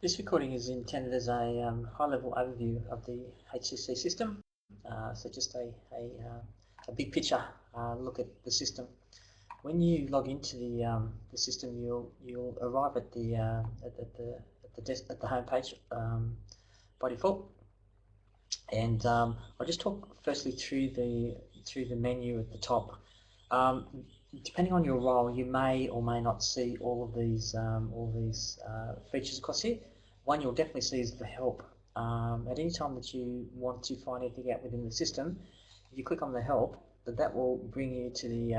This recording is intended as a high-level overview of the HCC system. So just a big picture look at the system. When you log into the system, you'll arrive at the home page by default. And I'll just talk firstly through the menu at the top. Depending on your role, you may or may not see all of these features across here. One you'll definitely see is the help. At any time that you want to find anything out within the system, if you click on the help, that will bring you to the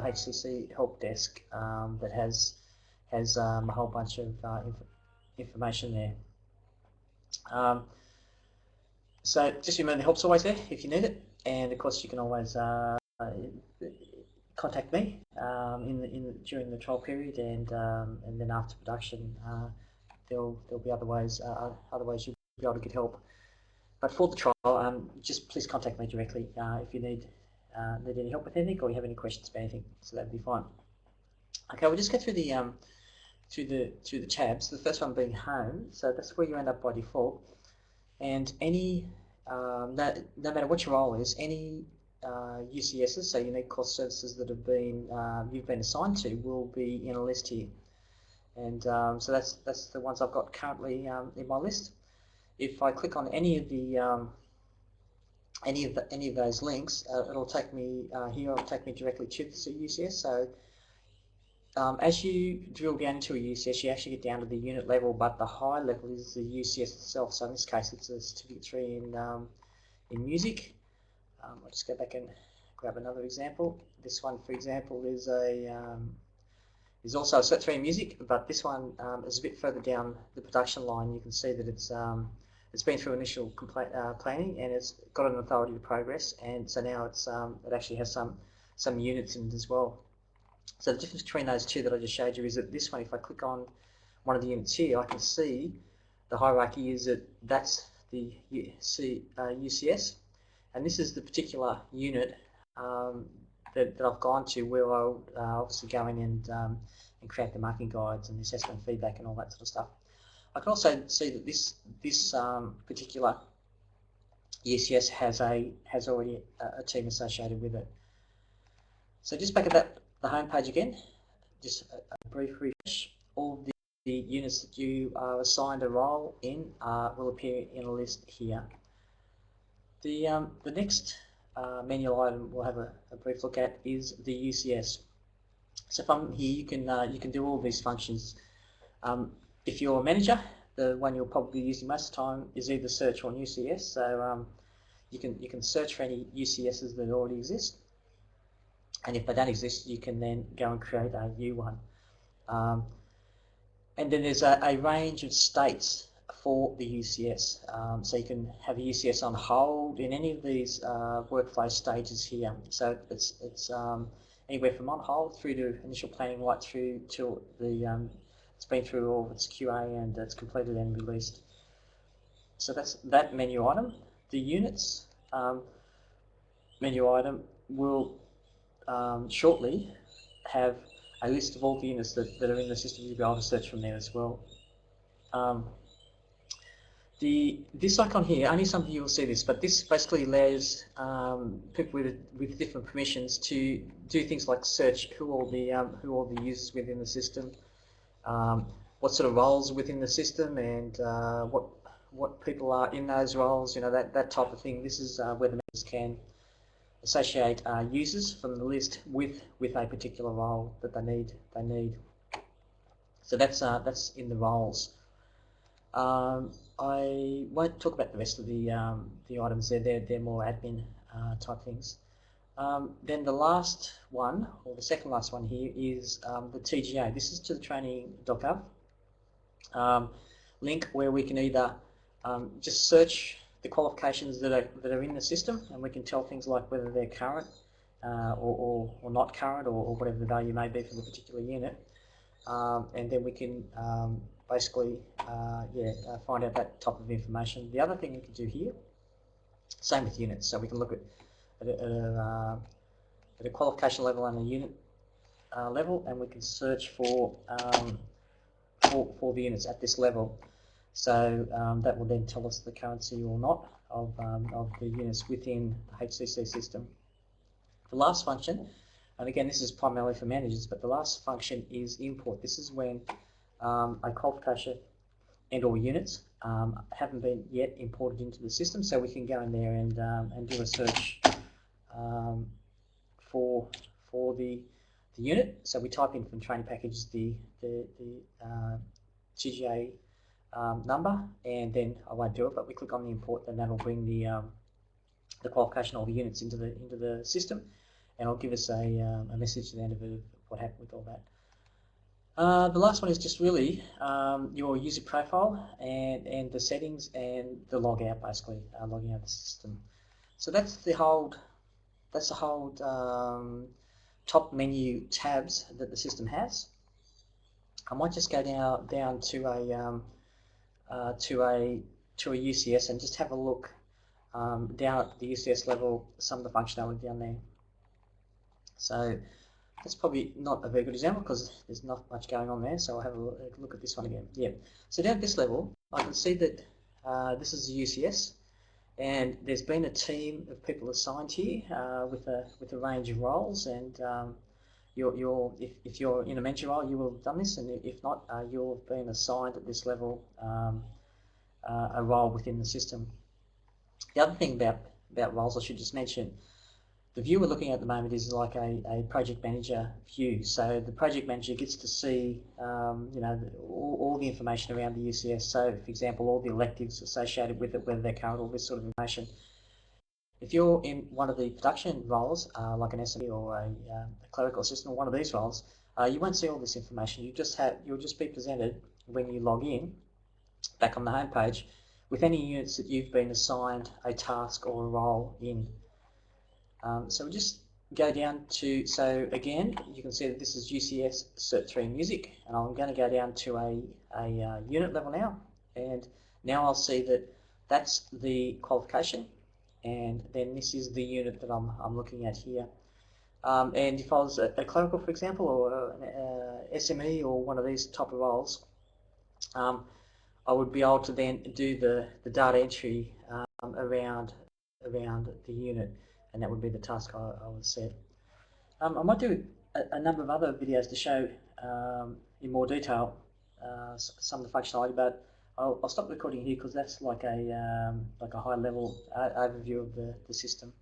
HCC Help Desk that has a whole bunch of information there. So just remember, the help's always there if you need it, and of course you can always contact me during the trial period, and then after production there'll be other ways you'll be able to get help. But for the trial, just please contact me directly if you need any help with anything or you have any questions about anything. So that'd be fine. Okay, we'll just go through the tabs. The first one being home. So that's where you end up by default. And any no matter what your role is, any UCSs, so unique course services that have been you've been assigned to, will be in a list here. And so that's the ones I've got currently in my list. If I click on any of those links, it'll take me here. It'll take me directly to the UCS. So as you drill down into a UCS, you actually get down to the unit level, but the high level is the UCS itself. So in this case, it's a Certificate 3 in music. I'll just go back and grab another example. This one, for example, is also a Cert 3 in music, but this one is a bit further down the production line. You can see that it's been through initial planning and it's got an authority to progress, and so now it actually has some units in it as well. So the difference between those two that I just showed you is that this one, if I click on one of the units here, I can see the hierarchy is that's the UCS, and this is the particular unit that I've gone to, where I'll obviously go in and create the marking guides and the assessment feedback and all that sort of stuff. I can also see that this particular UCS has already a team associated with it. So just back at the home page again, just a brief refresh. All the units that you are assigned a role in will appear in a list here. The next menu item we'll have a brief look at is the UCS. So from here you can do all these functions. If you're a manager, the one you'll probably be using most of the time is either search or UCS. So you can search for any UCSs that already exist, and if they don't exist, you can then go and create a new one. And then there's a range of states for the UCS. So you can have a UCS on hold in any of these workflow stages here. So it's anywhere from on hold through to initial planning, right through till it's been through all of its QA and it's completed and released. So that's that menu item. The units menu item will shortly have a list of all the units that are in the system. You'll be able to search from there as well. This icon here, only some of you will see this, but this basically allows people with different permissions to do things like search who all the users within the system, what sort of roles within the system, and what people are in those roles. You know, that type of thing. This is where the members can associate users from the list with a particular role that they need. So that's in the roles. I won't talk about the rest of the items there. They're more admin type things. Then the last one, or the second last one here, is the TGA. This is to the training.gov link, where we can either just search the qualifications that are in the system, and we can tell things like whether they're current or not current, or whatever the value may be for the particular unit, and then we can basically find out that type of information. The other thing we can do here, same with units, so we can look at a qualification level and a unit level, and we can search for the units at this level. So that will then tell us the currency or not of the units within the HCC system. The last function, and again this is primarily for managers, but the last function is import. This is when a qualification and or units haven't been yet imported into the system, so we can go in there and do a search for the unit. So we type in from training packages the GGA number, and then I won't do it, but we click on the import, and that'll bring the qualification or the units into the system, and it'll give us a message at the end of it of what happened with all that. The last one is just really your user profile and the settings and the logout, basically logging out of the system. So that's the whole top menu tabs that the system has. I might just go down to a UCS and just have a look down at the UCS level, some of the functionality down there. So that's probably not a very good example because there's not much going on there, so I'll have a look at this one again. Yeah. So down at this level, I can see that this is the UCS, and there's been a team of people assigned here with a range of roles, and if you're in a manager role, you will have done this, and if not, you'll have been assigned at this level a role within the system. The other thing about roles I should just mention, the view we're looking at the moment is like a project manager view. So the project manager gets to see all the information around the UCS. So for example, all the electives associated with it, whether they're current, all this sort of information. If you're in one of the production roles, like an SME or a clerical assistant or one of these roles, you won't see all this information. You'll just be presented when you log in back on the home page with any units that you've been assigned a task or a role in. So we just go down to, so again, you can see that this is UCS Cert 3 Music, and I'm going to go down to a unit level now, and now I'll see that that's the qualification, and then this is the unit that I'm looking at here. And if I was a clerical, for example, or an SME or one of these type of roles, I would be able to then do the data entry around the unit, and that would be the task I would set. I might do a number of other videos to show in more detail some of the functionality, but I'll stop recording here because that's like a high level overview of the system.